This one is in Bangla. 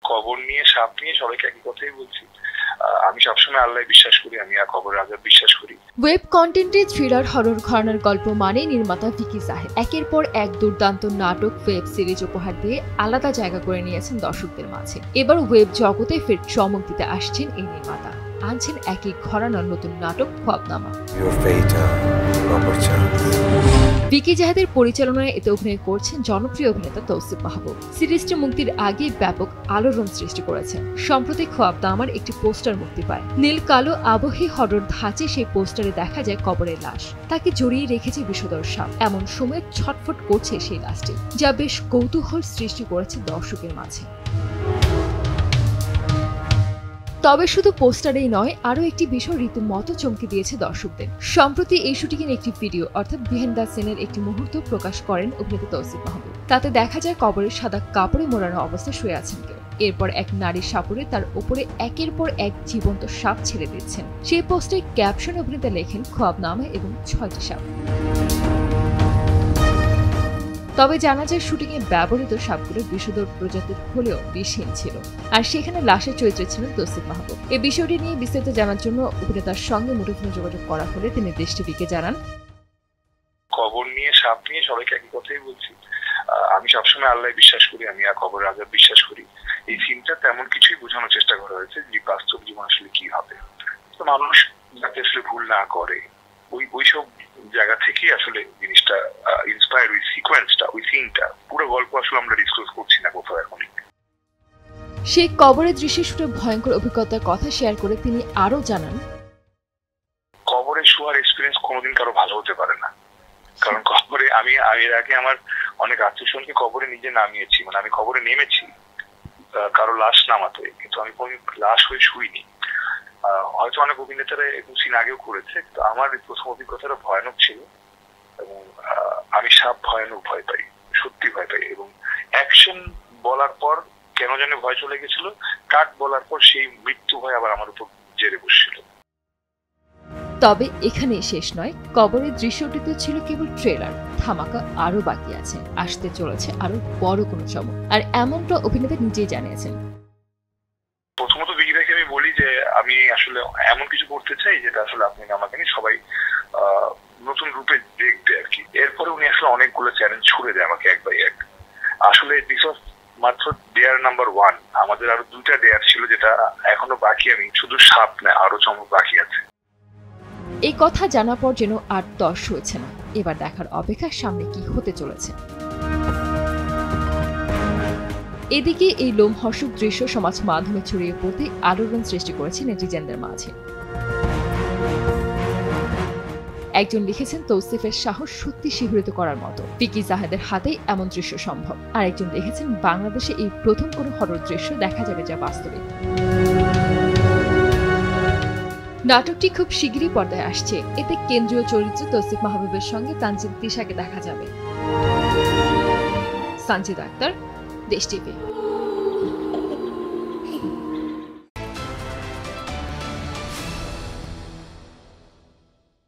কবর নিয়ে সাপ নিয়ে সবাইকে একই কথাই বলছি। আমি সবসময় আল্লাহ বিশ্বাস করি, আমি আর কবরের আযাব বিশ্বাস করি। ওয়েব কন্টেন্টে থ্রিলার হরর ঘরানার গল্প মানে নির্মাতা ভিকি জাহেদ একের পর এক দুর্দান্ত নাটক ওয়েব সিরিজ উপহার দিয়ে আলাদা জায়গা করে নিয়েছেন দর্শকদের মাঝে। এবার ওয়েব জগতে ফের চমক দিতে আসছেন এই নির্মাতা, আনছেন একই ঘরানার নতুন নাটক খোয়াবনামা। ভিকি জাহেদের পরিচালনায় এতে অভিনয় করছেন জনপ্রিয় অভিনেতা তৌসিফ মাহবুব। সিরিজটি মুক্তির আগে ব্যাপক আলোড়ন সৃষ্টি করেছে। সম্প্রতি খোয়াবনামার একটি পোস্টার মুক্তি পায়। নীল কালো আবহে হরর ধাঁচে সেই পোস্টারে দেখা যায় কবরের লাশ, তাকে জড়িয়ে রেখেছে বিষধর সাপ। এমন সময় ছটফট করছে সেই লাশটি, যা বেশ কৌতূহল সৃষ্টি করেছে দর্শকের মাঝে। তবে শুধু পোস্টারেই নয়, আরও একটি বিষয় রীতিমতো চমকে দিয়েছে দর্শকদের। সম্প্রতি এই শুটিংয়ের একটি ভিডিও অর্থাৎ বিহাইন্ড দ্য সিনের একটি মুহূর্ত প্রকাশ করেন অভিনেতা তৌসিফ মাহবুব। তাতে দেখা যায় কবরের সাদা কাপড়ে মোড়ানো অবস্থায় শুয়ে আছেন কেউ। এরপর এক নারীর সাপুরে তার উপরে একের পর এক জীবন্ত সাপ ছেড়ে দিচ্ছেন। সেই পোস্টে ক্যাপশন অভিনেতা লেখেন খোয়াবনামা এবং 6টি সাপ। তবে জানা যায় শুটিংয়ে ব্যবহৃত সাপগুলো বিষধর প্রজাতির হলেও বিষহীন ছিল, আর সেখানে লাশের চরিত্রে ছিলেন তৌসিফ মাহবুব। এই বিষয়টি নিয়ে বিস্তারিত জানার জন্য অভিনেতার সঙ্গে মুঠোফোনে যোগাযোগ করা হলে তিনি দেশ টিভিকে জানান, কবর নিয়ে সাপ নিয়ে সবাইকে একই কথাই বলছি। আমি সবসময় আল্লাহ বিশ্বাস করি, আমি আর কবরের আযাব বিশ্বাস করি। এই সিনটা তেমন কিছুই বোঝানোর চেষ্টা করা হয়েছে যে বাস্তব জীবন আসলে কি হবে, তো মানুষ যাতে আসলে ভুল না করে ওইসব জায়গা থেকেই আসলে জিনিসটা ইন্সপায়ার। ওই সিকোয়েন্সটা, ওই সিনটা, পুরো গল্প আসলে আমরা ডিসক্লোজ করছি না কোথাও এখনই। সেই কবরের দৃশ্যে শুটে ভয়ঙ্কর অভিজ্ঞতার কথা শেয়ার করে তিনি আরো জানান, কবরে শোয়ার এক্সপিরিয়েন্স কোনোদিন কারো ভালো হতে পারে না, কারণ কবরে আমি এর আগে আমার অনেক আত্মীয়স্বজনকে কবরে নিজে নামিয়েছি, মানে আমি কবরে নেমেছি কারো লাশ নামাতে, কিন্তু আমি কোনো লাশ হয়ে শুইনি। হয়তো অনেক অভিনেতারা এরকম সিন আগেও করেছে, তো আমার প্রথম অভিজ্ঞতাটা ভয়ানক ছিল এবং আমি সাপ ভয়ানক ভয় পাই, সত্যি ভয় পাই। এবং অ্যাকশন বলার পর কেন জানি ভয় চলে গেছিল, কাট বলার পর সেই মৃত্যু ভয় আবার আমার উপর জেরে বসছিল। তবে এখানেই শেষ নয়, কবরের দৃশ্যটিতে ছিল কেবল ট্রেলার। ধামাকা আরো বাকি আছে, আসতে চলেছে আরো বড় কোনো চমক, আর এমনটা অভিনেতা নিজেই জানিয়েছেন। প্রথমত ভিকি ভাইকে আমি বলি যে আমি আসলে এমন কিছু করতে চাই যেটা আসলে আপনি আমাকে নিয়ে সবাই নতুন রূপে দেখবে আর কি। এরপরে উনি আসলে অনেকগুলো চ্যালেঞ্জ ছুড়ে দেয় আমাকে এক বাই এক। আসলে দিস ওয়াজ মাত্র ডেয়ার নাম্বার 1। আমাদের আরো 2টা ডেয়ার ছিল যেটা এখনো বাকি। আমি শুধু সাপ না, আরো চমক বাকি আছে। এই কথা জানার পর যেন আর তর সইছে না। এবার দেখার অপেক্ষা সামনে কি হতে চলেছে। এদিকে এই লোমহর্ষক দৃশ্য সমাজ মাধ্যমে ছড়িয়ে পড়তে আলোড়ন সৃষ্টি করেছে নেটিজেনদের মাঝে। একজন লিখেছেন, তৌসিফের সাহস সত্যি শিহরিত করার মতো, ভিকি জাহেদের হাতেই এমন দৃশ্য সম্ভব। আর একজন লিখেছেন, বাংলাদেশে এই প্রথম কোনো হরর দৃশ্য দেখা যাবে যা বাস্তবিক। নাটকটি খুব শিগগিরই পর্দায় আসছে। এতে কেন্দ্রীয় চরিত্র তৌসিফ মাহবুবের সঙ্গে তানজিন তিশাকে দেখা যাবে। সানজিদা আক্তার, দেশ টিভি।